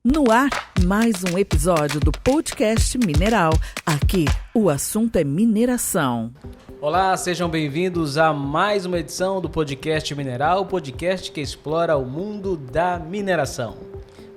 No ar, mais um episódio do podcast Mineral. Aqui, o assunto é mineração. Olá, sejam bem-vindos a mais uma edição do podcast Mineral, o podcast que explora o mundo da mineração.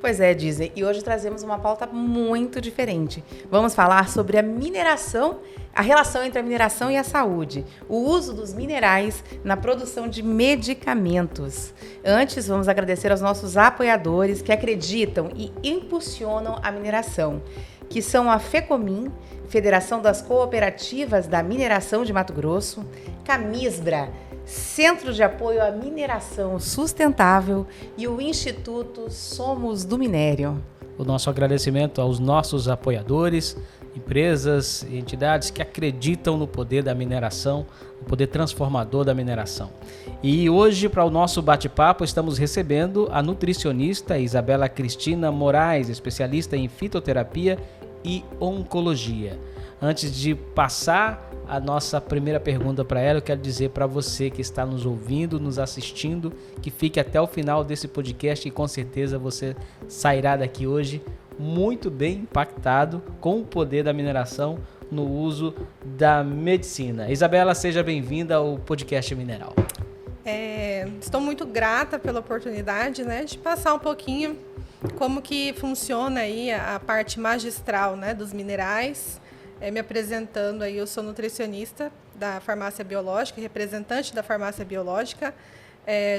Pois é, Disney, e hoje trazemos uma pauta muito diferente. Vamos falar sobre a mineração, a relação entre a mineração e a saúde, o uso dos minerais na produção de medicamentos. Antes, vamos agradecer aos nossos apoiadores que acreditam e impulsionam a mineração, que são a FECOMIN, Federação das Cooperativas da Mineração de Mato Grosso, Camisbra, Centro de Apoio à Mineração Sustentável, e o Instituto Somos do Minério. O nosso agradecimento aos nossos apoiadores, empresas e entidades que acreditam no poder da mineração, no poder transformador da mineração. E hoje, para o nosso bate-papo, estamos recebendo a nutricionista Isabela Cristina Moraes, especialista em fitoterapia e oncologia. Antes de passar a nossa primeira pergunta para ela, eu quero dizer para você que está nos ouvindo, nos assistindo, que fique até o final desse podcast e com certeza você sairá daqui hoje muito bem impactado com o poder da mineração no uso da medicina. Isabela, seja bem-vinda ao podcast Mineral. Estou muito grata pela oportunidade, de passar um pouquinho como que funciona aí a parte magistral, dos minerais. Me apresentando aí, eu sou nutricionista da farmácia biológica, representante da farmácia biológica.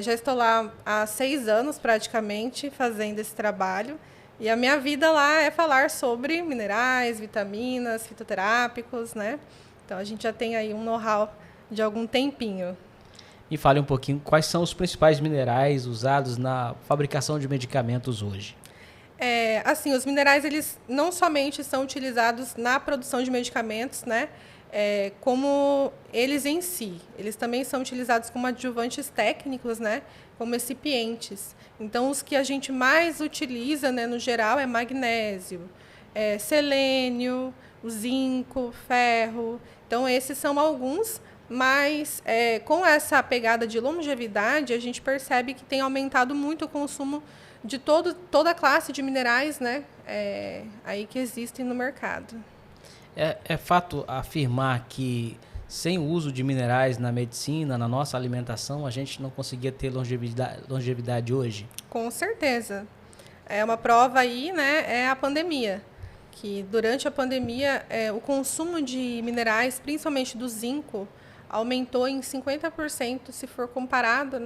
Já estou lá há 6 anos praticamente fazendo esse trabalho. E a minha vida lá é falar sobre minerais, vitaminas, fitoterápicos, Então a gente já tem aí um know-how de algum tempinho. E fale um pouquinho quais são os principais minerais usados na fabricação de medicamentos hoje. Os minerais, eles não somente são utilizados na produção de medicamentos, como eles em si. Eles também são utilizados como adjuvantes técnicos, como excipientes. Então, os que a gente mais utiliza, no geral, é magnésio, selênio, o zinco, ferro. Então, esses são alguns, mas com essa pegada de longevidade, a gente percebe que tem aumentado muito o consumo de toda a classe de minerais, aí que existem no mercado. É fato afirmar que sem o uso de minerais na medicina, na nossa alimentação, a gente não conseguia ter longevidade hoje? Com certeza. Uma prova aí, é a pandemia. Que durante a pandemia, o consumo de minerais, principalmente do zinco, aumentou em 50% se for comparado,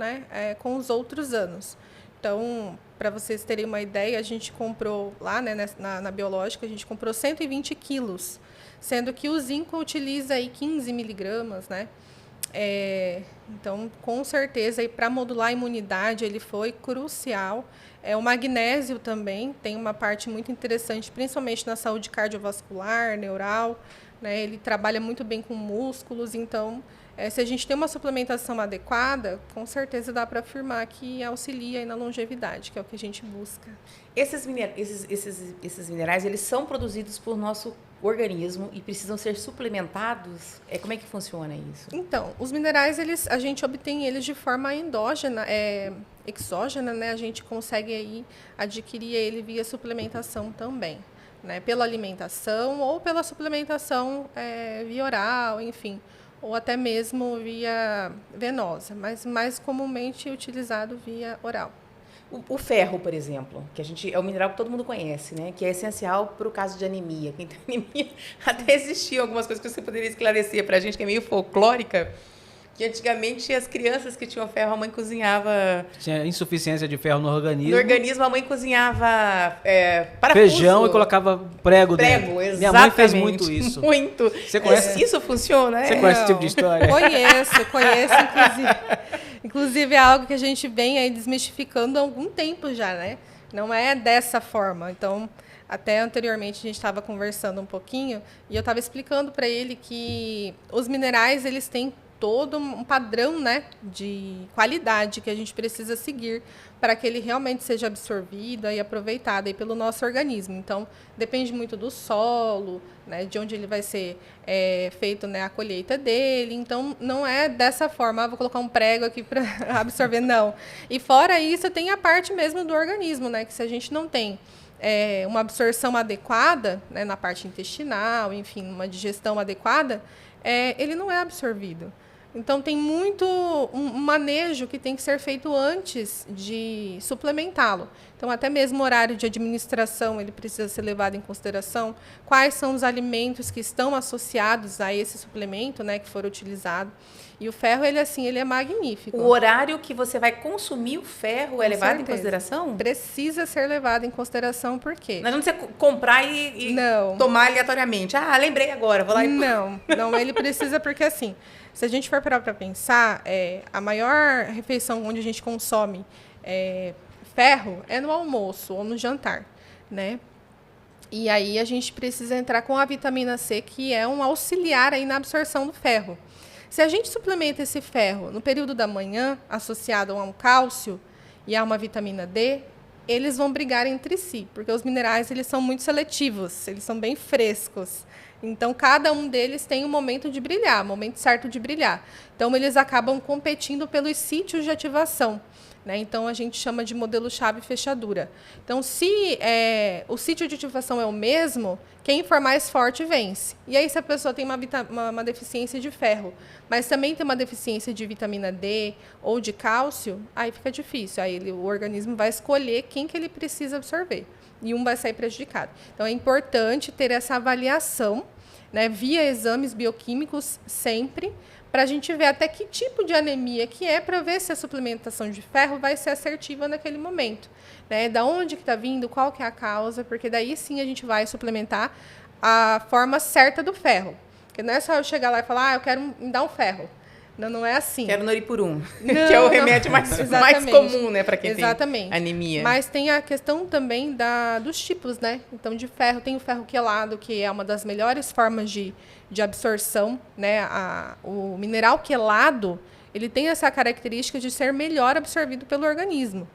com os outros anos. Então, para vocês terem uma ideia, a gente comprou lá, na biológica, a gente comprou 120 quilos, sendo que o zinco utiliza aí 15 miligramas, Então, com certeza, para modular a imunidade, ele foi crucial. O magnésio também tem uma parte muito interessante, principalmente na saúde cardiovascular, neural, Ele trabalha muito bem com músculos, então se a gente tem uma suplementação adequada, com certeza dá para afirmar que auxilia aí na longevidade, que é o que a gente busca. Esses minerais, eles são produzidos por nosso organismo e precisam ser suplementados? Como é que funciona isso? Então, os minerais, a gente obtém eles de forma endógena, exógena, A gente consegue aí adquirir ele via suplementação também, Pela alimentação ou pela suplementação via oral, enfim, ou até mesmo via venosa, mas mais comumente utilizado via oral. O ferro, por exemplo, que é um mineral que todo mundo conhece, que é essencial para o caso de anemia. Quem tem anemia, até existiam algumas coisas que você poderia esclarecer para a gente, que é meio folclórica, que antigamente as crianças que tinham ferro, a mãe cozinhava... Tinha insuficiência de ferro no organismo. No organismo, a mãe cozinhava parafuso. Feijão e colocava prego dentro. Exatamente. Minha mãe fez muito isso. Muito. Você conhece? Isso funciona? Você conhece esse tipo de história? Conheço, inclusive. Inclusive, é algo que a gente vem aí desmistificando há algum tempo já, Não é dessa forma. Então, até anteriormente, a gente estava conversando um pouquinho e eu estava explicando para ele que os minerais, eles têm todo um padrão, de qualidade que a gente precisa seguir para que ele realmente seja absorvido e aproveitado aí pelo nosso organismo. Então, depende muito do solo, de onde ele vai ser feito, a colheita dele. Então, não é dessa forma, vou colocar um prego aqui para absorver, não. E fora isso, tem a parte mesmo do organismo, que se a gente não tem uma absorção adequada, né, na parte intestinal, enfim, uma digestão adequada, ele não é absorvido. Então, tem muito um manejo que tem que ser feito antes de suplementá-lo. Então, até mesmo o horário de administração, ele precisa ser levado em consideração. Quais são os alimentos que estão associados a esse suplemento, né, que for utilizado. E o ferro, ele é magnífico. O horário que você vai consumir o ferro é levado em consideração? Precisa ser levado em consideração, por quê? Não adianta você comprar e tomar aleatoriamente. Ah, lembrei agora, vou lá e... Não, ele precisa porque, assim, se a gente for parar para pensar, a maior refeição onde a gente consome ferro é no almoço ou no jantar, né? E aí a gente precisa entrar com a vitamina C, que é um auxiliar aí na absorção do ferro. Se a gente suplementa esse ferro no período da manhã, associado a um cálcio e a uma vitamina D, eles vão brigar entre si, porque os minerais eles são muito seletivos, eles são bem frescos. Então, cada um deles tem um momento de brilhar, momento certo de brilhar. Então, eles acabam competindo pelos sítios de ativação, né? Então, a gente chama de modelo chave fechadura. Então, se o sítio de ativação é o mesmo, quem for mais forte vence. E aí, se a pessoa tem uma deficiência de ferro, mas também tem uma deficiência de vitamina D ou de cálcio, aí fica difícil. Aí o organismo vai escolher quem que ele precisa absorver. E um vai sair prejudicado. Então, é importante ter essa avaliação, né, via exames bioquímicos sempre, para a gente ver até que tipo de anemia que é, para ver se a suplementação de ferro vai ser assertiva naquele momento. Né? Da onde que está vindo, qual que é a causa, porque daí sim a gente vai suplementar a forma certa do ferro. Porque não é só eu chegar lá e falar, eu quero me dar um ferro. Não é assim. Quero Noripurum, que é o remédio mais comum, né, para quem tem anemia. Mas tem a questão também dos tipos, né? Então, de ferro, tem o ferro quelado, que é uma das melhores formas de absorção, né? O mineral quelado, ele tem essa característica de ser melhor absorvido pelo organismo.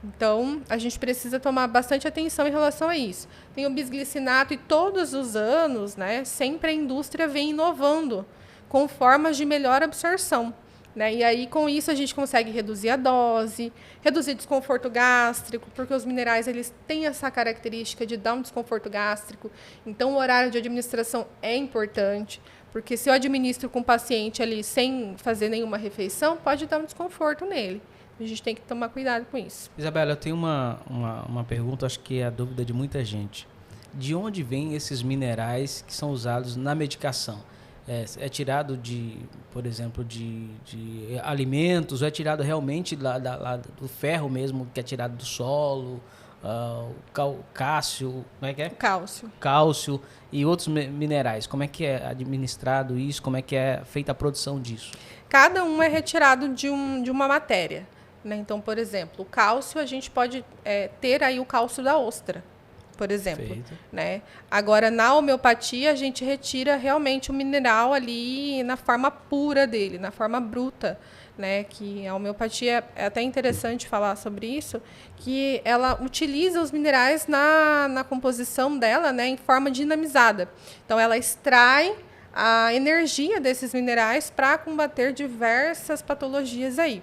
Então, a gente precisa tomar bastante atenção em relação a isso. Tem o bisglicinato e todos os anos, né, sempre a indústria vem inovando com formas de melhor absorção, né? E aí, com isso, a gente consegue reduzir a dose, reduzir desconforto gástrico, porque os minerais eles têm essa característica de dar um desconforto gástrico. Então, o horário de administração é importante, porque se eu administro com o paciente ali sem fazer nenhuma refeição, pode dar um desconforto nele. A gente tem que tomar cuidado com isso. Isabela, eu tenho uma pergunta, acho que é a dúvida de muita gente. De onde vêm esses minerais que são usados na medicação? É tirado por exemplo, de alimentos, ou é tirado realmente do ferro mesmo, que é tirado do solo, o cálcio, como é que é? Cálcio e outros minerais. Como é que é administrado isso? Como é que é feita a produção disso? Cada um é retirado de uma matéria, né? Então, por exemplo, o cálcio, a gente pode ter aí o cálcio da ostra, por exemplo, né? Agora, na homeopatia, a gente retira realmente o mineral ali na forma pura dele, na forma bruta, né? Que a homeopatia, é até interessante falar sobre isso, que ela utiliza os minerais na composição dela, né, em forma dinamizada. Então, ela extrai a energia desses minerais para combater diversas patologias aí.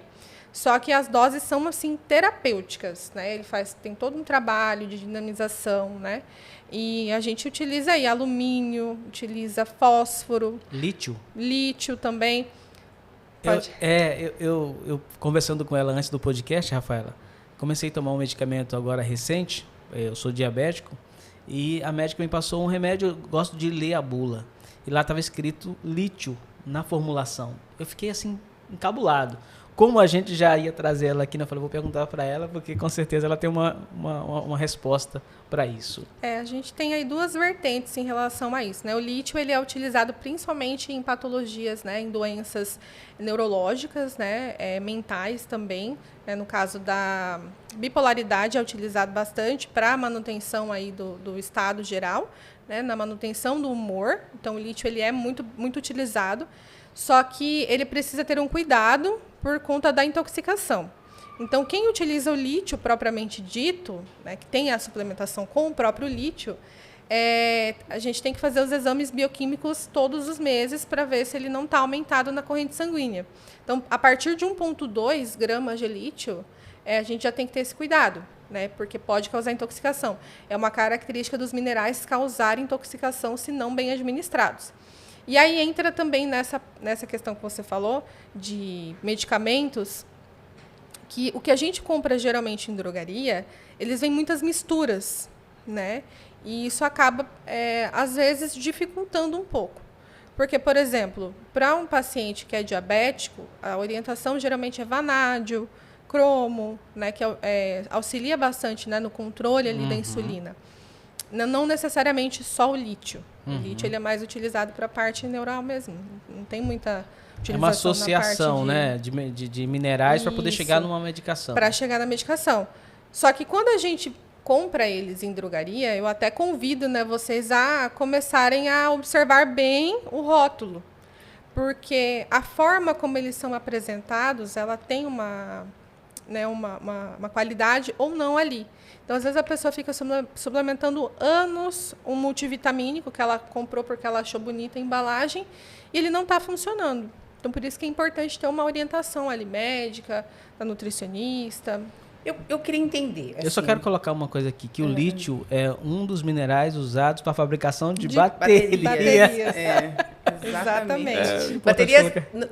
Só que as doses são, assim, terapêuticas, né? Ele tem todo um trabalho de dinamização, né? E a gente utiliza aí alumínio, utiliza fósforo. Lítio também. Eu conversando com ela antes do podcast, Rafaela, comecei a tomar um medicamento agora recente, eu sou diabético, e a médica me passou um remédio, eu gosto de ler a bula, e lá estava escrito lítio na formulação. Eu fiquei assim, encabulado. Como a gente já ia trazer ela aqui, eu falei, vou perguntar para ela, porque com certeza ela tem uma resposta para isso. A gente tem aí duas vertentes em relação a isso, né? O lítio ele é utilizado principalmente em patologias, né? Em doenças neurológicas, né? Mentais também. Né? No caso da bipolaridade é utilizado bastante para a manutenção aí do estado geral, né? Na manutenção do humor. Então, o lítio ele é muito, muito utilizado, só que ele precisa ter um cuidado por conta da intoxicação. Então, quem utiliza o lítio propriamente dito, né, que tem a suplementação com o próprio lítio, a gente tem que fazer os exames bioquímicos todos os meses para ver se ele não está aumentado na corrente sanguínea. Então, a partir de 1,2 gramas de lítio, a gente já tem que ter esse cuidado. né? Porque pode causar intoxicação. É uma característica dos minerais causar intoxicação se não bem administrados. E aí entra também nessa questão que você falou de medicamentos, que o que a gente compra geralmente em drogaria, eles vêm muitas misturas, né? E isso acaba, às vezes, dificultando um pouco. Porque, por exemplo, para um paciente que é diabético, a orientação geralmente é vanádio, cromo, né, que auxilia bastante, né, no controle ali da insulina. Não necessariamente só o lítio. O lítio ele é mais utilizado para a parte neural mesmo. Não tem muita utilização. É uma associação, na né, parte de minerais para poder chegar numa medicação. Para chegar na medicação. Só que quando a gente compra eles em drogaria, eu até convido, né, vocês a começarem a observar bem o rótulo. Porque a forma como eles são apresentados, ela tem uma qualidade ou não ali. Então, às vezes, a pessoa fica suplementando anos um multivitamínico que ela comprou porque ela achou bonita a embalagem e ele não está funcionando. Então, por isso que é importante ter uma orientação ali médica, da nutricionista. Eu queria entender. Eu só quero colocar uma coisa aqui, que o lítio é um dos minerais usados para a fabricação de baterias. Exatamente.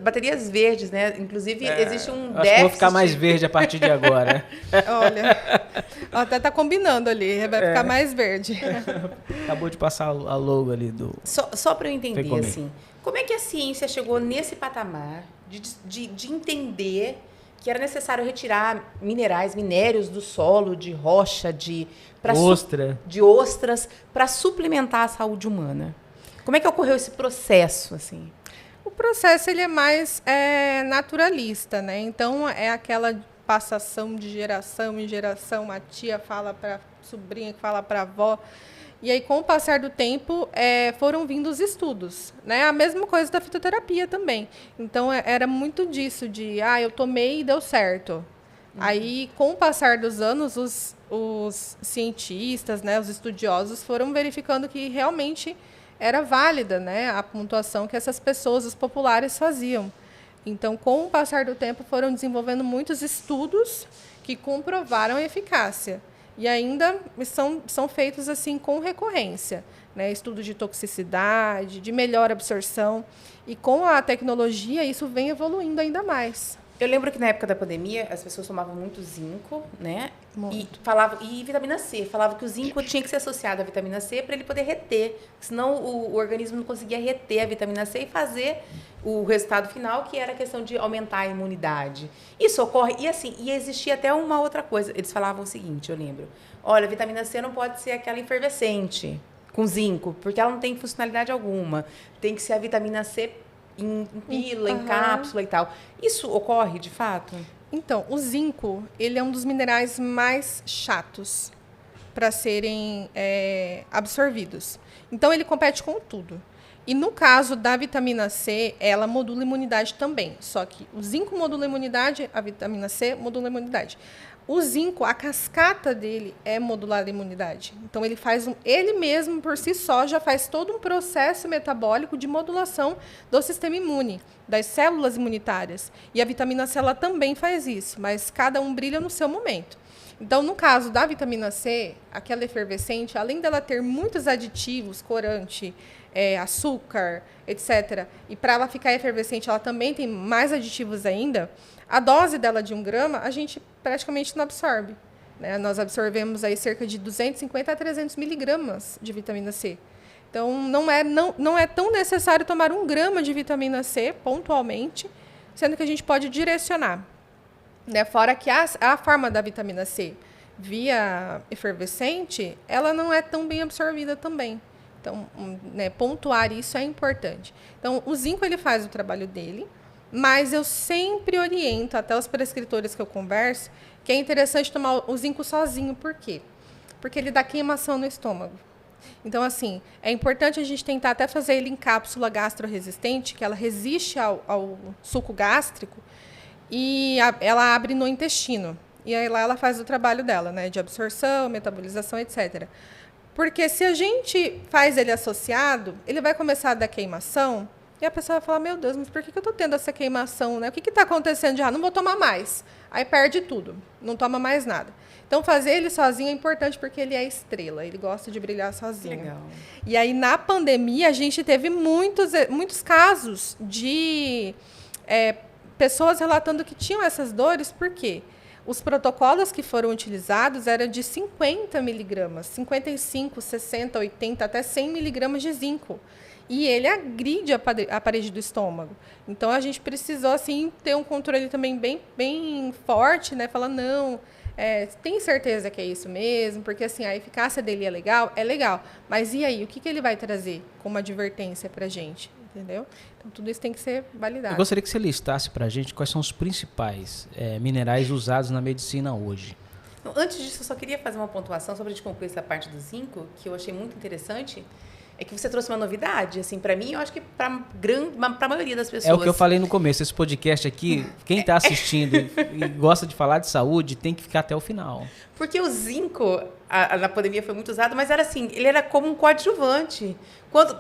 Baterias verdes, né? Inclusive, existe um déficit. Acho que vou ficar mais verde a partir de agora. Olha, até está combinando ali, vai ficar mais verde. Acabou de passar a logo ali do... Só para eu entender, assim, como é que a ciência chegou nesse patamar de entender que era necessário retirar minérios do solo, de rocha, de ostras, para suplementar a saúde humana? Como é que ocorreu esse processo, assim? O processo ele é mais naturalista, né? Então, é aquela passação de geração em geração. A tia fala para a sobrinha, que fala para a avó. E aí, com o passar do tempo, foram vindo os estudos, né? A mesma coisa da fitoterapia também. Então, era muito disso, eu tomei e deu certo. Aí, com o passar dos anos, os cientistas, né, os estudiosos, foram verificando que realmente era válida, né, a pontuação que essas pessoas, os populares, faziam. Então, com o passar do tempo, foram desenvolvendo muitos estudos que comprovaram a eficácia. E ainda são feitos assim com recorrência, né? Estudos de toxicidade, de melhor absorção. E com a tecnologia, isso vem evoluindo ainda mais. Eu lembro que na época da pandemia, as pessoas tomavam muito zinco, né? Muito. E vitamina C. Falavam que o zinco tinha que ser associado à vitamina C para ele poder reter. Senão o organismo não conseguia reter a vitamina C e fazer o resultado final, que era a questão de aumentar a imunidade. Isso ocorre. E existia até uma outra coisa. Eles falavam o seguinte, eu lembro. Olha, a vitamina C não pode ser aquela efervescente com zinco, porque ela não tem funcionalidade alguma. Tem que ser a vitamina C em pílula, em cápsula e tal. Isso ocorre, de fato? Então, o zinco, ele é um dos minerais mais chatos para serem absorvidos. Então, ele compete com tudo. E no caso da vitamina C, ela modula a imunidade também. Só que o zinco modula a imunidade, a vitamina C modula a imunidade. O zinco, a cascata dele é modular a imunidade. Então, ele mesmo, por si só, já faz todo um processo metabólico de modulação do sistema imune, das células imunitárias. E a vitamina C, ela também faz isso, mas cada um brilha no seu momento. Então, no caso da vitamina C, aquela efervescente, além dela ter muitos aditivos, corante, açúcar, etc., e para ela ficar efervescente, ela também tem mais aditivos ainda, a dose dela de 1 grama, a gente praticamente não absorve, né? Nós absorvemos aí cerca de 250 a 300 miligramas de vitamina C. Então, não é tão necessário tomar 1 grama de vitamina C pontualmente, sendo que a gente pode direcionar. Né? Fora que a forma da vitamina C via efervescente, ela não é tão bem absorvida também. Então, né, pontuar isso é importante. Então, o zinco ele faz o trabalho dele, mas eu sempre oriento, até os prescritores que eu converso, que é interessante tomar o zinco sozinho. Por quê? Porque ele dá queimação no estômago. Então, assim, é importante a gente tentar até fazer ele em cápsula gastroresistente, que ela resiste ao suco gástrico, e ela abre no intestino. E aí lá ela faz o trabalho dela, né, de absorção, metabolização, etc. Porque se a gente faz ele associado, ele vai começar a dar queimação, E a pessoa vai falar, meu Deus, mas por que eu estou tendo essa queimação, né? O que está acontecendo já? Não vou tomar mais. Aí perde tudo, não toma mais nada. Então, fazer ele sozinho é importante porque ele é estrela, ele gosta de brilhar sozinho. Legal. E aí, na pandemia, a gente teve muitos casos de pessoas relatando que tinham essas dores, por quê? Os protocolos que foram utilizados eram de 50 miligramas, 55, 60, 80, até 100 miligramas de zinco. E ele agride a parede do estômago. Então, a gente precisou assim, ter um controle também bem forte, né? Falar, não, tem certeza que é isso mesmo? Porque assim, a eficácia dele é legal. Mas e aí, o que ele vai trazer como advertência para a gente? Entendeu? Então, tudo isso tem que ser validado. Eu gostaria que você listasse para a gente quais são os principais minerais usados na medicina hoje. Antes disso, eu só queria fazer uma pontuação sobre a gente concluir essa parte do zinco, que eu achei muito interessante. É que você trouxe uma novidade, assim, para mim, eu acho que para a maioria das pessoas. É o que eu falei no começo, esse podcast aqui, quem está assistindo e gosta de falar de saúde, tem que ficar até o final. Porque o zinco, na pandemia foi muito usado, mas era assim, ele era como um coadjuvante.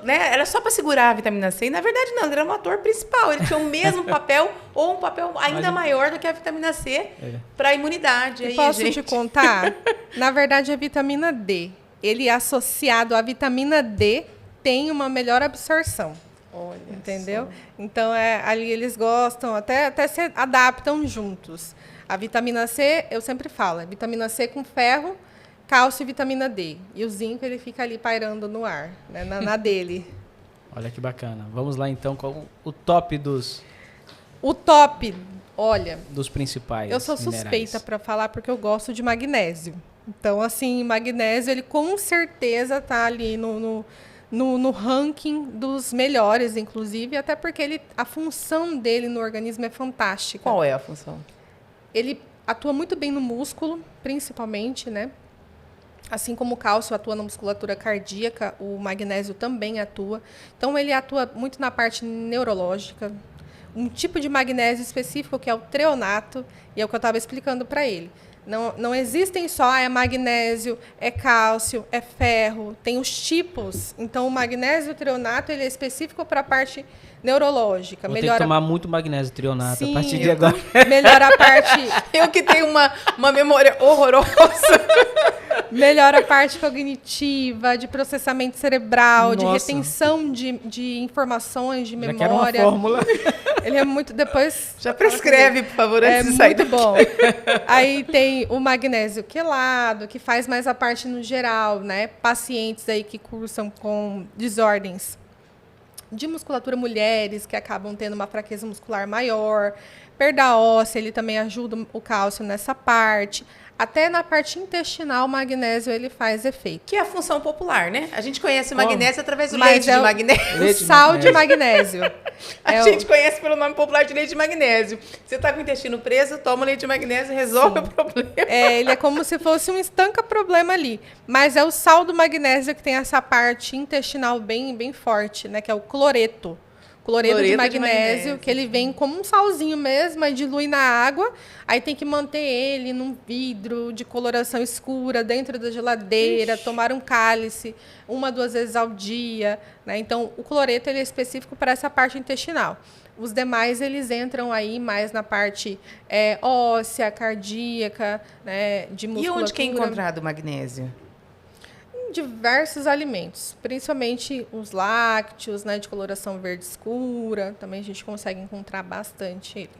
Era só para segurar a vitamina C, e na verdade não, ele era um ator principal, ele tinha o mesmo papel, ou um papel ainda maior do que a vitamina C para a imunidade. Aí, posso te contar? Na verdade, a vitamina D. Ele associado à vitamina D tem uma melhor absorção. Olha, entendeu? Só. Então, ali eles gostam, até se adaptam juntos. A vitamina C, eu sempre falo, é vitamina C com ferro, cálcio e vitamina D. E o zinco, ele fica ali pairando no ar, né, na dele. Olha que bacana. Vamos lá, então, com o top dos... O top, olha... Dos principais eu sou minerais. suspeita para falar, porque eu gosto de magnésio. Então, assim, magnésio, ele com certeza está ali no ranking dos melhores, inclusive, até porque a função dele no organismo é fantástica. Qual é a função? Ele atua muito bem no músculo, principalmente, né? Assim como o cálcio atua na musculatura cardíaca, o magnésio também atua. Então, ele atua muito na parte neurológica. Um tipo de magnésio específico, que é o treonato, e é o que eu estava explicando para ele. Não existem só magnésio, cálcio, ferro, tem os tipos. Então, o magnésio treonato ele é específico para a parte neurológica. Vou ter que tomar muito magnésio treonato a partir de agora. Melhora a parte... Eu que tenho uma memória horrorosa. Melhora a parte cognitiva, de processamento cerebral, Nossa. de retenção de informações, de memória. Já quero uma fórmula. Ele é muito... Depois... Já prescreve, por favor, antes de sair daqui. É muito bom. Aí tem o magnésio quelado, que faz mais a parte no geral, né? Pacientes aí que cursam com desordens de musculatura, mulheres que acabam tendo uma fraqueza muscular maior, perda óssea, ele também ajuda o cálcio nessa parte. Até na parte intestinal, o magnésio ele faz efeito. Que é a função popular, né? A gente conhece o magnésio através do leite de magnésio. O sal de magnésio. A gente conhece pelo nome popular de leite de magnésio. Você está com o intestino preso, toma leite de magnésio e resolve o problema. Ele é como se fosse um estanca-problema ali. Mas é o sal do magnésio que tem essa parte intestinal bem forte, né? Que é o cloreto. Cloreto de magnésio, que ele vem como um salzinho mesmo, aí dilui na água, aí tem que manter ele num vidro de coloração escura, dentro da geladeira, tomar um cálice 1 a 2 vezes ao dia, né? Então, o cloreto ele é específico para essa parte intestinal. Os demais, eles entram aí mais na parte óssea, cardíaca, né, de musculatura. E onde que é encontrado o magnésio? Diversos alimentos, principalmente os lácteos, né, de coloração verde escura, também a gente consegue encontrar bastante ele.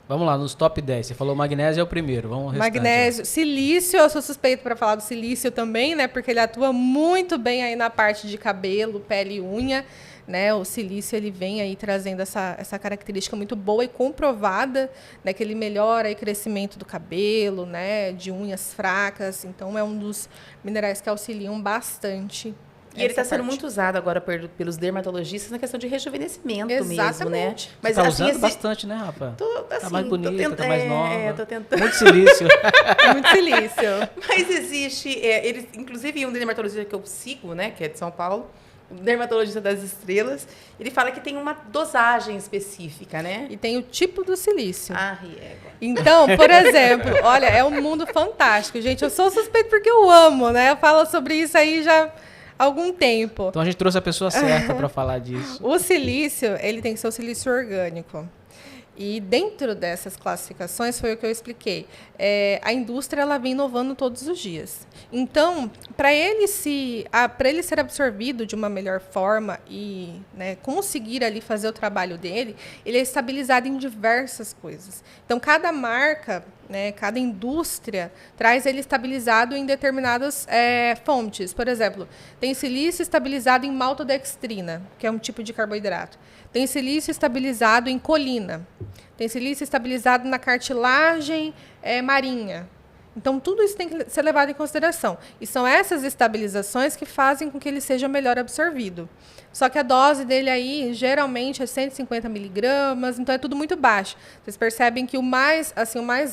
Vamos lá, nos top 10. Você falou magnésio é o primeiro, vamos ao restante. Magnésio, silício, eu sou suspeito para falar do silício também, né, porque ele atua muito bem aí na parte de cabelo, pele e unha, né, o silício ele vem aí trazendo essa característica muito boa e comprovada, né, que ele melhora o crescimento do cabelo, né, de unhas fracas, então é um dos minerais que auxiliam bastante. E ele está sendo muito usado agora pelos dermatologistas na questão de rejuvenescimento. Exatamente. Mesmo, né? Mas você tá usando bastante, né, Rafa? Tá mais bonita, tá mais nova. Tô tentando. Muito silício. Muito silício. Mas existe, inclusive um dermatologista que eu sigo, né, que é de São Paulo, o dermatologista das estrelas, ele fala que tem uma dosagem específica, né? E tem o tipo do silício. Riego. Então, por exemplo, olha, é um mundo fantástico, gente. Eu sou suspeita porque eu amo, né? Eu falo sobre isso aí já algum tempo. Então a gente trouxe a pessoa certa para falar disso. O silício, ele tem que ser o silício orgânico. E dentro dessas classificações, foi o que eu expliquei, a indústria ela vem inovando todos os dias. Então, para ele ser absorvido de uma melhor forma e, né, conseguir ali fazer o trabalho dele, ele é estabilizado em diversas coisas. Então, cada marca, né, cada indústria traz ele estabilizado em determinadas fontes. Por exemplo, tem silício estabilizado em maltodextrina, que é um tipo de carboidrato. Tem silício estabilizado em colina. Tem silício estabilizado na cartilagem marinha. Então, tudo isso tem que ser levado em consideração. E são essas estabilizações que fazem com que ele seja melhor absorvido. Só que a dose dele aí, geralmente, é 150 miligramas, então é tudo muito baixo. Vocês percebem que o mais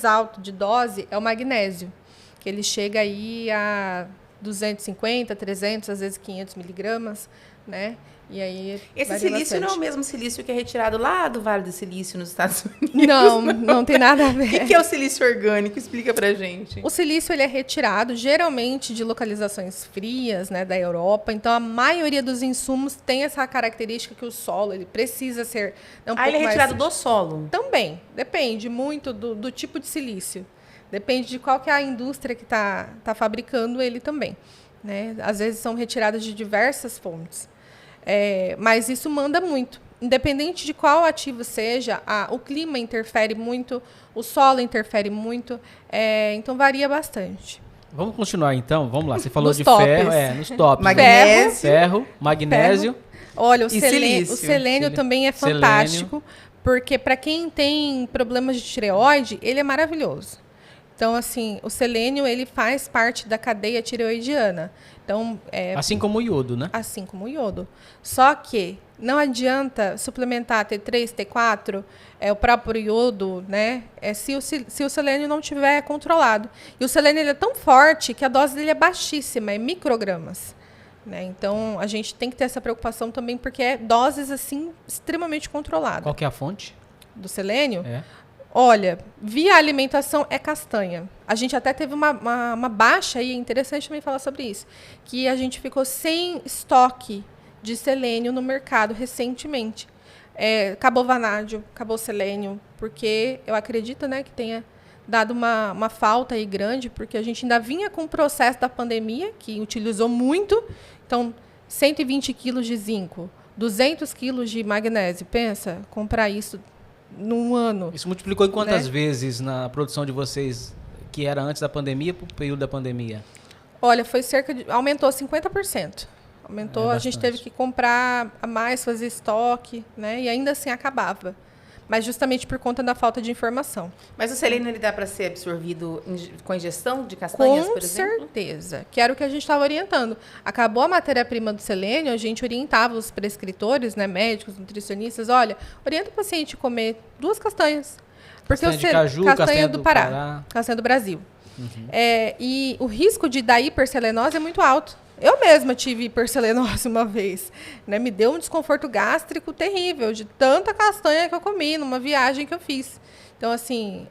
alto de dose é o magnésio, que ele chega aí a 250, 300, às vezes 500 miligramas, né? E aí esse silício não é o mesmo silício que é retirado lá do Vale do Silício, nos Estados Unidos? Não tem nada a ver. O que é o silício orgânico? Explica pra gente. O silício ele é retirado geralmente de localizações frias, né, da Europa. Então, a maioria dos insumos tem essa característica que o solo ele precisa ser ele é retirado do solo? Também. Depende muito do tipo de silício. Depende de qual que é a indústria que tá fabricando ele também, né? Às vezes são retirados de diversas fontes. Mas isso manda muito. Independente de qual ativo seja, o clima interfere muito, o solo interfere muito, então varia bastante. Vamos continuar então? Vamos lá. Você falou Nos de tops. ferro, nos tops. Magnésio. Ferro, magnésio. Olha, o silício. selênio também é fantástico, porque para quem tem problemas de tireoide, ele é maravilhoso. Então, assim, o selênio ele faz parte da cadeia tireoidiana. Então, assim como o iodo, né? Assim como o iodo. Só que não adianta suplementar T3, T4, o próprio iodo, né? Se o selênio não estiver controlado. E o selênio ele é tão forte que a dose dele é baixíssima, é microgramas. Né? Então, a gente tem que ter essa preocupação também, porque é doses assim extremamente controladas. Qual que é a fonte? Do selênio? Olha, via alimentação é castanha. A gente até teve uma baixa, e é interessante também falar sobre isso, que a gente ficou sem estoque de selênio no mercado recentemente. Acabou vanádio, acabou selênio, porque eu acredito, né, que tenha dado uma falta aí grande, porque a gente ainda vinha com o processo da pandemia, que utilizou muito. Então, 120 quilos de zinco, 200 quilos de magnésio. Pensa, comprar isso num ano. Isso multiplicou em quantas vezes na produção de vocês, que era antes da pandemia, para o período da pandemia? Olha, foi aumentou 50%. Aumentou, a gente teve que comprar a mais, fazer estoque, né? E ainda assim acabava. Mas justamente por conta da falta de informação. Mas o selênio ele dá para ser absorvido com ingestão de castanhas, por exemplo? Com certeza. Que era o que a gente estava orientando. Acabou a matéria-prima do selênio, a gente orientava os prescritores, né, médicos, nutricionistas, olha, orienta o paciente a comer 2 castanhas. Porque castanha de caju, castanha do Pará. Castanha do Brasil. Uhum. E o risco de dar hiperselenose é muito alto. Eu mesma tive hiperselenose uma vez, né? Me deu um desconforto gástrico terrível de tanta castanha que eu comi numa viagem que eu fiz. Então, assim,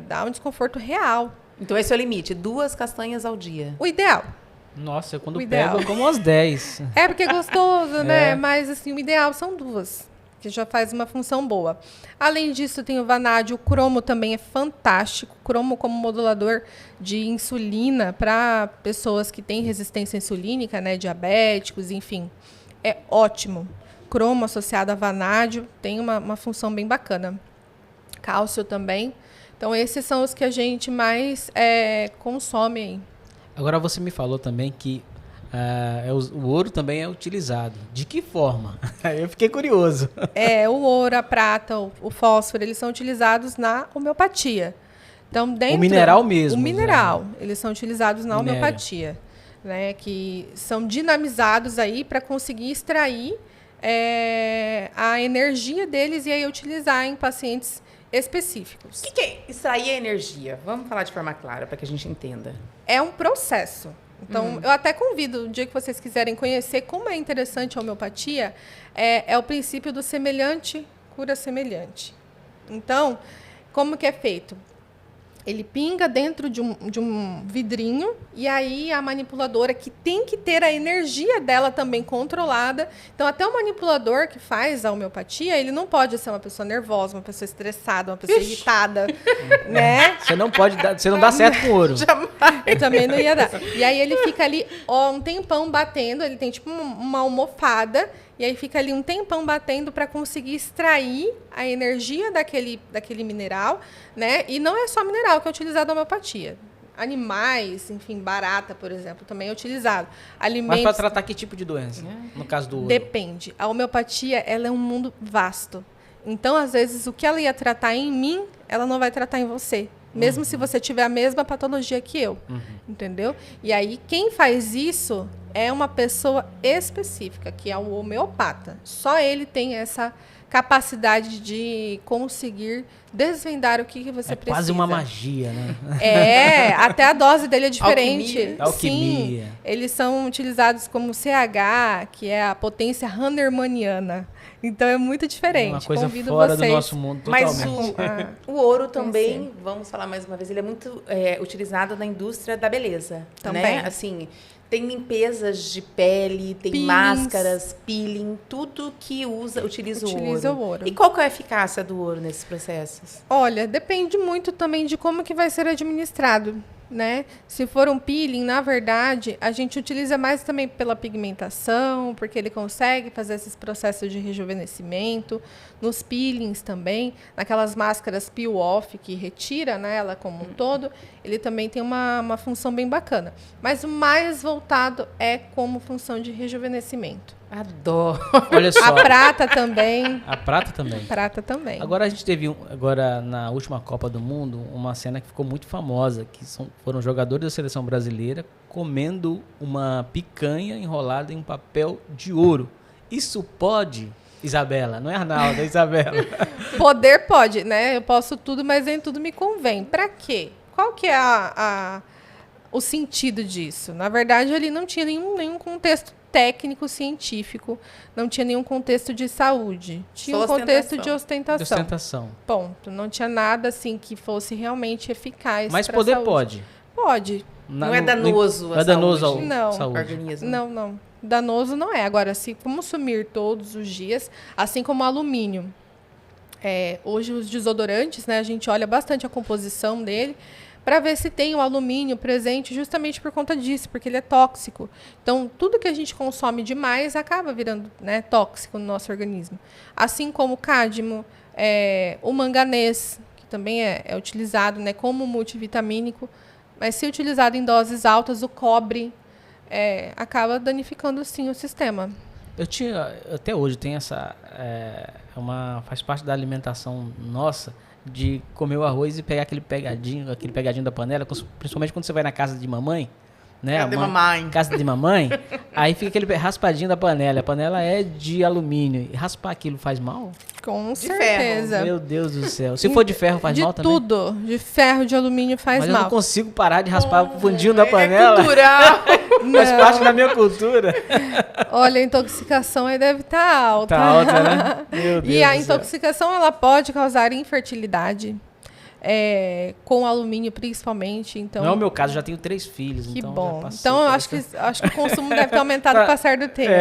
dá um desconforto real. Então, esse é o limite, 2 castanhas ao dia. O ideal. Nossa, eu quando pego, eu como umas 10. Porque é gostoso, né? Mas, assim, o ideal são 2, que já faz uma função boa. Além disso, tem o vanádio. O cromo também é fantástico. O cromo como modulador de insulina para pessoas que têm resistência insulínica, né, diabéticos, enfim. É ótimo. Cromo associado a vanádio tem uma função bem bacana. Cálcio também. Então, esses são os que a gente mais consome aí. Agora, você me falou também que o ouro também é utilizado. De que forma? Eu fiquei curioso. O ouro, a prata, o fósforo, eles são utilizados na homeopatia. Então, o mineral mesmo. O mineral, eles são utilizados na homeopatia, né, que são dinamizados aí para conseguir extrair a energia deles e aí utilizar em pacientes específicos. O que é extrair a energia? Vamos falar de forma clara para que a gente entenda. É um processo. Então, eu até convido, o dia que vocês quiserem conhecer como é interessante a homeopatia, é o princípio do semelhante cura semelhante. Então, como que é feito? Ele pinga dentro de um vidrinho e aí a manipuladora, que tem que ter a energia dela também controlada. Então, até o manipulador que faz a homeopatia, ele não pode ser uma pessoa nervosa, uma pessoa estressada, uma pessoa irritada, né? Você não pode dar, você não dá certo com ouro. Eu também não ia dar. E aí ele fica ali um tempão batendo, ele tem tipo uma almofada, e aí fica ali um tempão batendo para conseguir extrair a energia daquele mineral, né? E não é só mineral que é utilizado na homeopatia. Animais, enfim, barata, por exemplo, também é utilizado. Alimentos... Mas para tratar que tipo de doença? No caso do ouro? Depende. A homeopatia, ela é um mundo vasto. Então, às vezes, o que ela ia tratar em mim, ela não vai tratar em você. Mesmo se você tiver a mesma patologia que eu. Entendeu? E aí, quem faz isso é uma pessoa específica, que é o homeopata. Só ele tem essa capacidade de conseguir desvendar o que você precisa. Quase uma magia, né? Até a dose dele é diferente. Alquimia. Sim, eles são utilizados como CH, que é a potência Hammermaniana. Então é muito diferente. Uma coisa Convido fora vocês. do nosso mundo totalmente. Mas o ouro também, vamos falar mais uma vez, ele é muito utilizado na indústria da beleza. Também. Né? Assim, tem limpezas de pele, tem Peelings. máscaras, peeling, tudo que utiliza o ouro. E qual que é a eficácia do ouro nesses processos? Olha, depende muito também de como que vai ser administrado, né? Se for um peeling, na verdade, a gente utiliza mais também pela pigmentação, porque ele consegue fazer esses processos de rejuvenescimento. Nos peelings também, naquelas máscaras peel-off que retira, né, ela como um todo, ele também tem uma função bem bacana. Mas o mais voltado é como função de rejuvenescimento. Adoro. Olha só. A prata também. A prata também. Prata também. Agora a gente teve, agora na última Copa do Mundo, uma cena que ficou muito famosa, que foram jogadores da seleção brasileira comendo uma picanha enrolada em um papel de ouro. Isso pode, Isabela? Não é Arnaldo, é Isabela. Poder pode, né? Eu posso tudo, mas nem tudo me convém. Pra quê? Qual que é o sentido disso? Na verdade, ele não tinha nenhum contexto técnico, científico, não tinha nenhum contexto de saúde. Tinha um contexto de ostentação. Ponto. Não tinha nada assim que fosse realmente eficaz. Mas poder saúde. Pode. Pode. Não é danoso à saúde? Não. Saúde. Organismo. Não. Danoso não é. Agora, se consumir todos os dias, assim como o alumínio. Hoje, os desodorantes, né, a gente olha bastante a composição dele para ver se tem o alumínio presente justamente por conta disso, porque ele é tóxico. Então, tudo que a gente consome demais acaba virando, né, tóxico no nosso organismo. Assim como o cádmio, o manganês, que também é utilizado, né, como multivitamínico, mas se utilizado em doses altas, o cobre acaba danificando, sim, o sistema. Até hoje tem essa, faz parte da alimentação nossa, de comer o arroz e pegar aquele pegadinho da panela, principalmente quando você vai na casa de mamãe, né? Casa de mamãe, aí fica aquele raspadinho da panela. A panela é de alumínio. E raspar aquilo faz mal? Com de certeza. Ferro. Meu Deus do céu. Se for de ferro, faz mal também? De tudo. De ferro, de alumínio faz mal. Mas eu não consigo parar de raspar o fundinho da panela. É cultural. Faz parte da minha cultura. Olha, a intoxicação aí deve estar alta. Tá alta, né? Meu Deus E a do céu. intoxicação, ela pode causar infertilidade. Com alumínio principalmente. Então, não é o meu caso, já tenho 3 filhos. Que então bom. Já passei Então, eu acho que o consumo deve ter aumentado com o passar do tempo.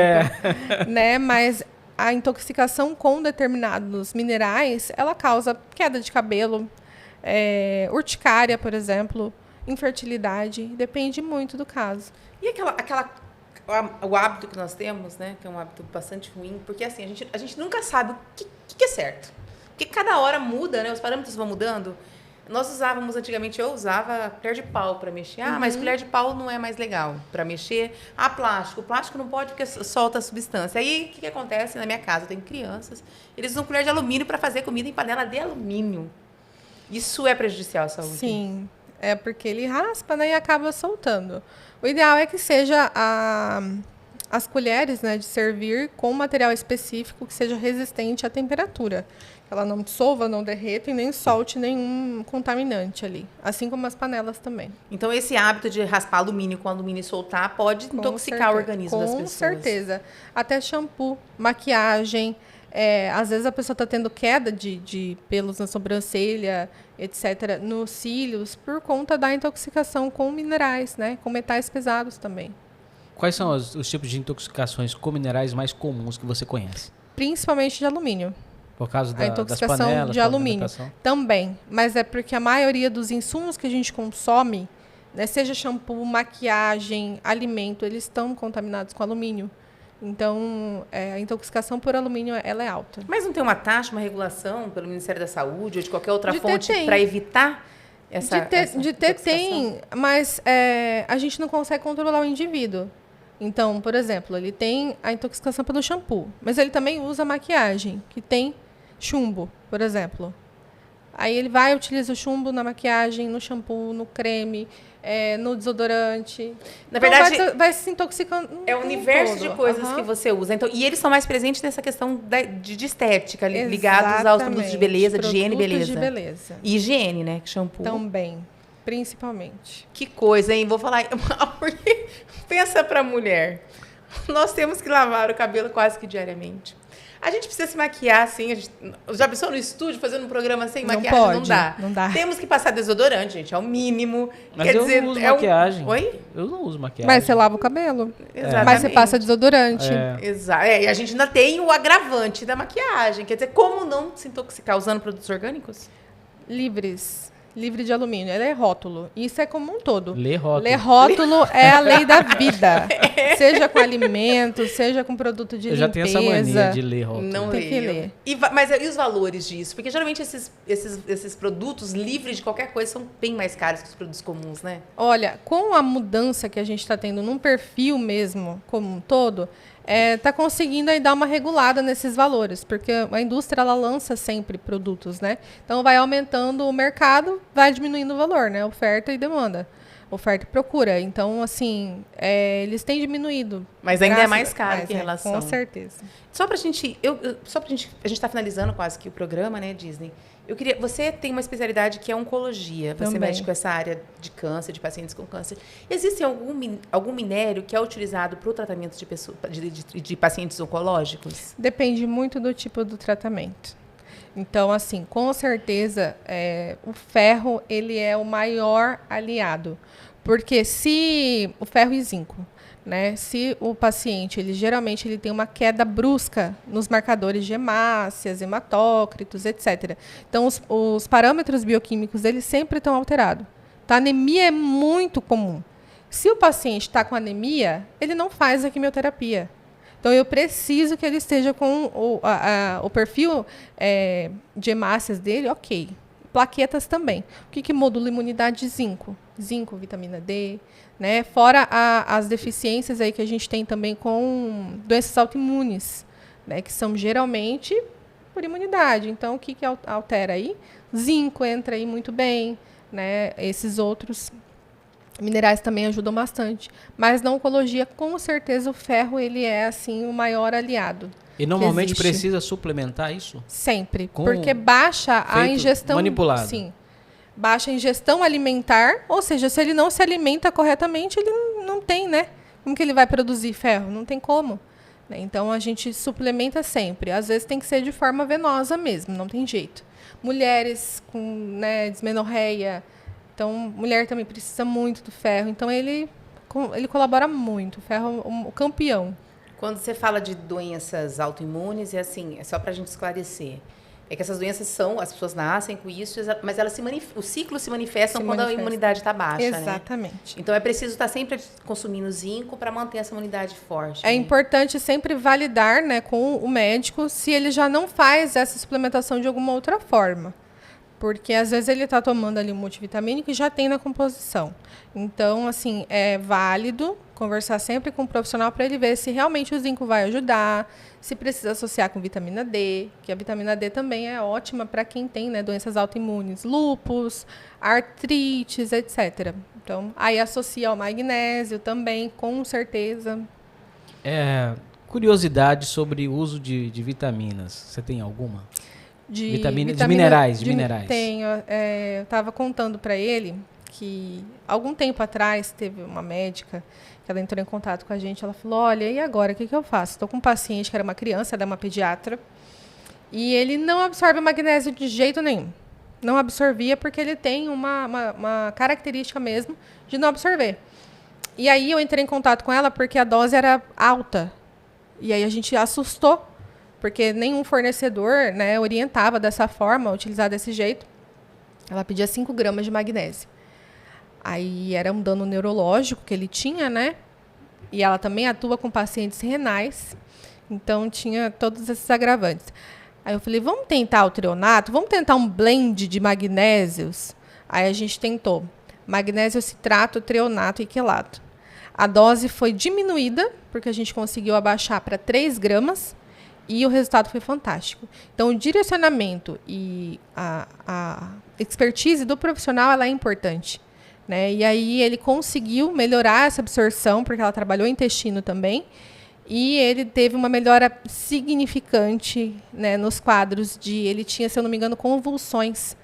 Né? Mas a intoxicação com determinados minerais, ela causa queda de cabelo, urticária, por exemplo, infertilidade. Depende muito do caso. E o hábito que nós temos, né? Que é um hábito bastante ruim, porque assim, a gente nunca sabe o que é certo. Porque cada hora muda, né? Os parâmetros vão mudando. Nós usávamos, antigamente, eu usava colher de pau para mexer. Mas colher de pau não é mais legal para mexer. Plástico. Plástico não pode porque solta a substância. Aí, o que acontece na minha casa? Eu tenho crianças. Eles usam colher de alumínio para fazer comida em panela de alumínio. Isso é prejudicial à saúde? Sim. É porque ele raspa, né? E acaba soltando. O ideal é que seja as colheres, né, de servir com material específico que seja resistente à temperatura. Ela não dissolva, não derreta e nem solte nenhum contaminante ali. Assim como as panelas também. Então, esse hábito de raspar alumínio com alumínio e soltar pode intoxicar o organismo das pessoas. Com certeza. Até shampoo, maquiagem, Às vezes a pessoa está tendo queda de pelos na sobrancelha, etc., nos cílios, por conta da intoxicação com minerais, né? Com metais pesados também. Quais são os tipos de intoxicações com minerais mais comuns que você conhece? Principalmente de alumínio. Por causa A intoxicação das panelas, de alumínio também. Mas é porque a maioria dos insumos que a gente consome, né, seja shampoo, maquiagem, alimento, eles estão contaminados com alumínio. Então, a intoxicação por alumínio ela é alta. Mas não tem uma taxa, uma regulação pelo Ministério da Saúde ou de qualquer outra De fonte ter, para evitar essa De ter tem, mas a gente não consegue controlar o indivíduo. Então, por exemplo, ele tem a intoxicação pelo shampoo, mas ele também usa maquiagem, que tem chumbo, por exemplo. Aí ele vai e utiliza o chumbo na maquiagem, no shampoo, no creme, no desodorante. Na verdade, vai se intoxicando. É um universo todo. de coisas que você usa. Então, e eles são mais presentes nessa questão de estética, ligados aos produtos de beleza, de higiene e beleza. De beleza. E higiene, né? Shampoo. Também, principalmente. Que coisa, hein? Vou falar. Porque pensa pra mulher. Nós temos que lavar o cabelo quase que diariamente. A gente precisa se maquiar, assim. Já pensou no estúdio fazendo um programa sem maquiagem? Pode, não dá. Não dá. Temos que passar desodorante, gente. É o mínimo. Mas eu não uso maquiagem. Oi? Eu não uso maquiagem. Mas você lava o cabelo. Exatamente. Mas você passa desodorante. Exato. E a gente ainda tem o agravante da maquiagem. Quer dizer, como não se intoxicar usando produtos orgânicos? Livre de alumínio. Ele é rótulo. Isso é como um todo. Ler rótulo. Ler rótulo é a lei da vida. Seja com alimento, seja com produto de limpeza. Eu já tenho essa mania de ler rótulo. Não tem que leio. ler. Mas e os valores disso? Porque geralmente esses produtos livres de qualquer coisa são bem mais caros que os produtos comuns, né? Olha, com a mudança que a gente está tendo num perfil mesmo, como um todo, está conseguindo aí dar uma regulada nesses valores, porque a indústria ela lança sempre produtos, né? Então vai aumentando o mercado, vai diminuindo o valor, né? Oferta e demanda. Oferta e procura. Então, assim, eles têm diminuído. Mas ainda é mais caro que em relação. Com certeza. Só pra gente. A gente está finalizando quase que o programa, né, Disney? Você tem uma especialidade que é oncologia. Você Também. mexe com essa área de câncer, de pacientes com câncer. Existe algum minério que é utilizado para o tratamento de pacientes oncológicos? Depende muito do tipo do tratamento. Então, assim, com certeza, o ferro ele é o maior aliado. Porque se o ferro e zinco, né? Se o paciente, geralmente ele tem uma queda brusca nos marcadores de hemácias, hematócritos, etc. Então, os parâmetros bioquímicos, eles sempre estão alterados. Tá? A anemia é muito comum. Se o paciente está com anemia, ele não faz a quimioterapia. Então, eu preciso que ele esteja com o perfil de hemácias dele, ok. Plaquetas também. O que modula a imunidade de zinco? Zinco, vitamina D, né? Fora as deficiências aí que a gente tem também com doenças autoimunes, né? Que são geralmente por imunidade. Então, o que altera aí? Zinco entra aí muito bem, né? Esses outros minerais também ajudam bastante. Mas na oncologia, com certeza, o ferro ele é assim o maior aliado. E normalmente precisa suplementar isso? Sempre, porque baixa a ingestão... Manipulado. Sim. Baixa a ingestão alimentar, ou seja, se ele não se alimenta corretamente, ele não tem, né? Como que ele vai produzir ferro? Não tem como. Né? Então, a gente suplementa sempre. Às vezes tem que ser de forma venosa mesmo, não tem jeito. Mulheres com dismenorreia, então, mulher também precisa muito do ferro. Então, ele colabora muito. O ferro é o campeão. Quando você fala de doenças autoimunes, é só para a gente esclarecer. É que essas doenças as pessoas nascem com isso, mas elas o ciclo se manifesta quando a imunidade está baixa, Exatamente. né? Então, é preciso estar sempre consumindo zinco para manter essa imunidade forte. É importante sempre validar, né, com o médico se ele já não faz essa suplementação de alguma outra forma. Porque, às vezes, ele está tomando ali um multivitamínico e já tem na composição. Então, assim, é válido conversar sempre com o profissional para ele ver se realmente o zinco vai ajudar, se precisa associar com vitamina D, que a vitamina D também é ótima para quem tem, né, doenças autoimunes, lúpus, artrites, etc. Então, aí associa ao magnésio também, com certeza. Curiosidade sobre o uso de vitaminas. Você tem alguma? De minerais. Tenho. Eu estava contando para ele que, algum tempo atrás, teve uma médica que ela entrou em contato com a gente. Ela falou, olha, e agora, o que eu faço? Estou com um paciente que era uma criança, ela é uma pediatra, E ele não absorve o magnésio de jeito nenhum. Não absorvia porque ele tem uma característica mesmo de não absorver. E aí eu entrei em contato com ela porque a dose era alta. E aí a gente assustou, porque nenhum fornecedor, né, orientava dessa forma, utilizar desse jeito. Ela pedia 5 gramas de magnésio. Aí era um dano neurológico que ele tinha, né? E ela também atua com pacientes renais. Então tinha todos esses agravantes. Aí eu falei, vamos tentar o treonato? Vamos tentar um blend de magnésios? Aí a gente tentou. Magnésio citrato, treonato e quelato. A dose foi diminuída, porque a gente conseguiu abaixar para 3 gramas. E o resultado foi fantástico. Então, o direcionamento e a expertise do profissional ela é importante. Né? E aí ele conseguiu melhorar essa absorção, porque ela trabalhou intestino também. E ele teve uma melhora significante, né, nos quadros de... Ele tinha, se eu não me engano, convulsões.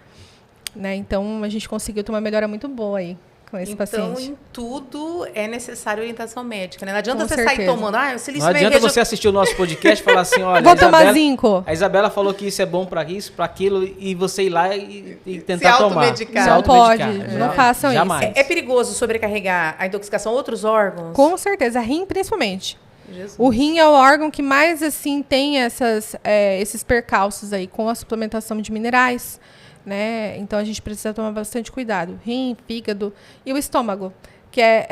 Né? Então, a gente conseguiu ter uma melhora muito boa aí com esse paciente. Então, em tudo é necessário orientação médica. Né? Não adianta Com você certeza. sair tomando... Ah, eu Não adianta você assistir o nosso podcast e falar assim, olha, Vou tomar zinco. A Isabela falou que isso é bom para isso, para aquilo, e você ir lá e tentar Se tomar. automedicar. Não pode, não façam isso. Jamais. É perigoso sobrecarregar a intoxicação a outros órgãos? Com certeza, rim principalmente. Jesus. O rim é o órgão que mais assim tem esses percalços aí com a suplementação de minerais, né? Então a gente precisa tomar bastante cuidado. Rim, fígado e o estômago, que é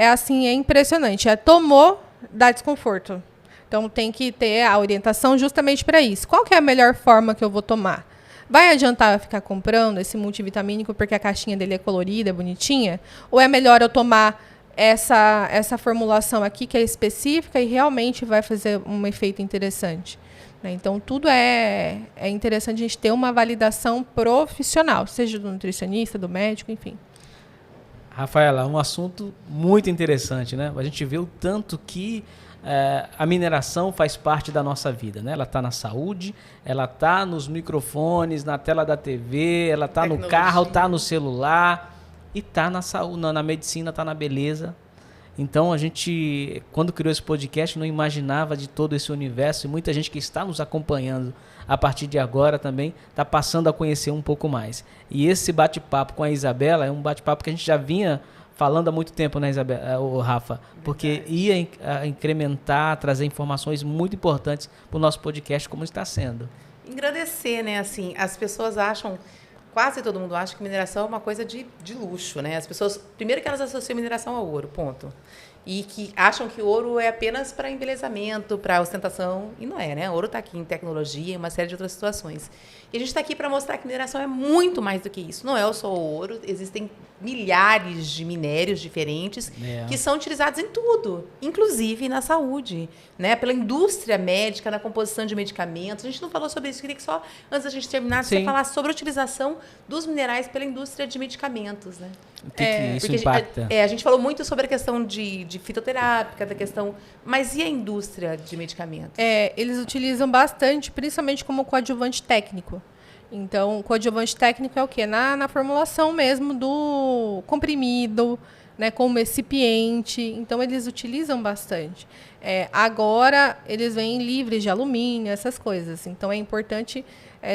impressionante. Tomou, dá desconforto. Então tem que ter a orientação justamente para isso. Qual que é a melhor forma que eu vou tomar? Vai adiantar eu ficar comprando esse multivitamínico porque a caixinha dele é colorida, é bonitinha? Ou é melhor eu tomar essa formulação aqui que é específica e realmente vai fazer um efeito interessante? Né? Então, tudo é interessante a gente ter uma validação profissional, seja do nutricionista, do médico, enfim. Rafaela, um assunto muito interessante, né? A gente vê o tanto que a mineração faz parte da nossa vida, né? Ela está na saúde, ela está nos microfones, na tela da TV, ela está no carro, está no celular e está na saúde, na medicina, está na beleza. Então a gente, quando criou esse podcast, não imaginava de todo esse universo, e muita gente que está nos acompanhando a partir de agora também está passando a conhecer um pouco mais. E esse bate-papo com a Isabela é um bate-papo que a gente já vinha falando há muito tempo, né, Isabela, Rafa? Porque ia incrementar, trazer informações muito importantes para o nosso podcast, como está sendo. Engrandecer, né? Assim, as pessoas acham... Quase todo mundo acha que mineração é uma coisa de luxo, né? As pessoas, primeiro que elas associam mineração ao ouro, ponto. E que acham que o ouro é apenas para embelezamento, para ostentação, e não é, né? O ouro está aqui em tecnologia, em uma série de outras situações. E a gente está aqui para mostrar que mineração é muito mais do que isso. Não é só o ouro, existem milhares de minérios diferentes que são utilizados em tudo, inclusive na saúde, né? Pela indústria médica, na composição de medicamentos. A gente não falou sobre isso, eu queria que só, antes da gente terminar, você falasse sobre a utilização dos minerais pela indústria de medicamentos, né? O que isso impacta? A gente falou muito sobre a questão de fitoterápica, da questão... Mas e a indústria de medicamentos? Eles utilizam bastante, principalmente como coadjuvante técnico. Então, o coadjuvante técnico é o quê? Na formulação mesmo do comprimido, né, como excipiente. Então, eles utilizam bastante. Agora, eles vêm livres de alumínio, essas coisas. Então, é importante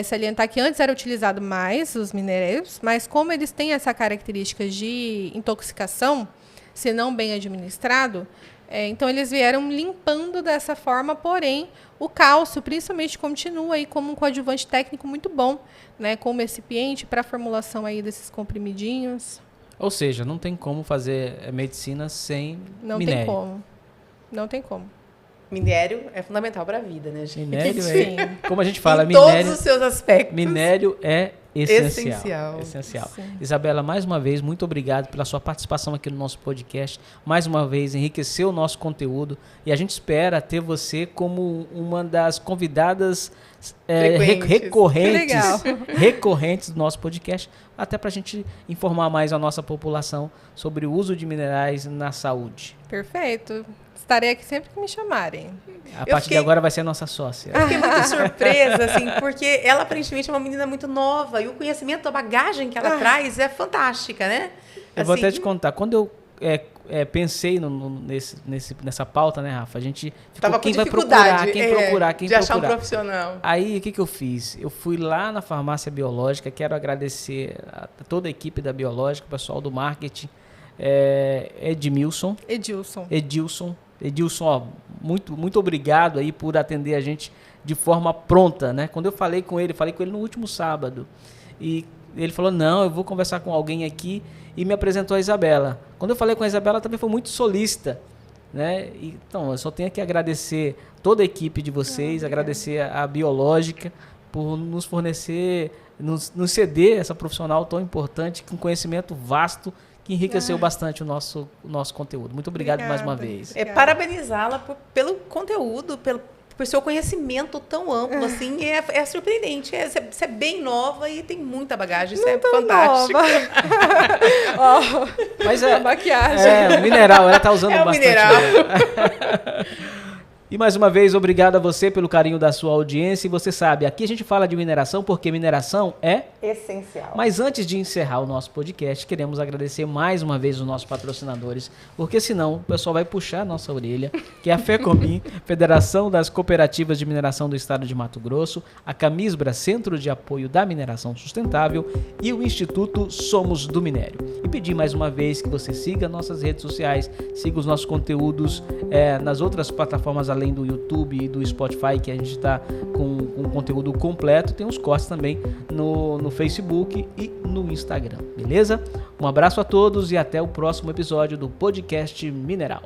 salientar que antes era utilizado mais os minérios, mas como eles têm essa característica de intoxicação, se não bem administrado, então eles vieram limpando dessa forma, porém o cálcio principalmente continua aí como um coadjuvante técnico muito bom, né, como recipiente para a formulação aí desses comprimidinhos. Ou seja, não tem como fazer medicina sem não minério. Tem como. Não tem como. Minério é fundamental para a vida, né, gente? Minério Sim. Como a gente fala, em minério, todos os seus aspectos. Minério é essencial. Sim. Isabela, mais uma vez, muito obrigado pela sua participação aqui no nosso podcast. Mais uma vez, enriqueceu o nosso conteúdo e a gente espera ter você como uma das convidadas recorrentes do nosso podcast, até para a gente informar mais a nossa população sobre o uso de minerais na saúde. Perfeito. Estarei aqui sempre que me chamarem. A partir de agora vai ser a nossa sócia. Eu fiquei muito surpresa, assim, porque ela aparentemente é uma menina muito nova e o conhecimento, a bagagem que ela traz é fantástica, né? Eu vou até te contar, quando eu pensei nessa pauta, né, Rafa? A gente ficou, Tava com quem vai dificuldade, procurar, quem de achar procurar. um profissional. Aí, o que eu fiz? Eu fui lá na farmácia biológica, quero agradecer a toda a equipe da biológica, o pessoal do marketing, Edilson, ó, muito obrigado aí por atender a gente de forma pronta, né? Quando eu falei com ele no último sábado, e ele falou, não, eu vou conversar com alguém aqui, e me apresentou a Isabela. Quando eu falei com a Isabela, também foi muito solícita, né? Então, eu só tenho que agradecer toda a equipe de vocês, agradecer a Biológica por nos fornecer, nos ceder essa profissional tão importante, com conhecimento vasto, que enriqueceu bastante o nosso conteúdo. Muito obrigado mais uma vez. Parabenizá-la pelo conteúdo, pelo seu conhecimento tão amplo, assim, é surpreendente. Você é bem nova e tem muita bagagem, isso é fantástico. Mas a maquiagem. O mineral, ela tá usando bastante. Mineral. E mais uma vez, obrigado a você pelo carinho da sua audiência. E você sabe, aqui a gente fala de mineração porque mineração é essencial. Mas antes de encerrar o nosso podcast, queremos agradecer mais uma vez os nossos patrocinadores, porque senão o pessoal vai puxar a nossa orelha, que é a FECOMIN, Federação das Cooperativas de Mineração do Estado de Mato Grosso, a Camisbra, Centro de Apoio da Mineração Sustentável, e o Instituto Somos do Minério. E pedir mais uma vez que você siga nossas redes sociais, siga os nossos conteúdos nas outras plataformas, além do YouTube e do Spotify, que a gente está com conteúdo completo. Tem uns cortes também no Facebook e no Instagram, beleza? Um abraço a todos e até o próximo episódio do Podcast Mineral.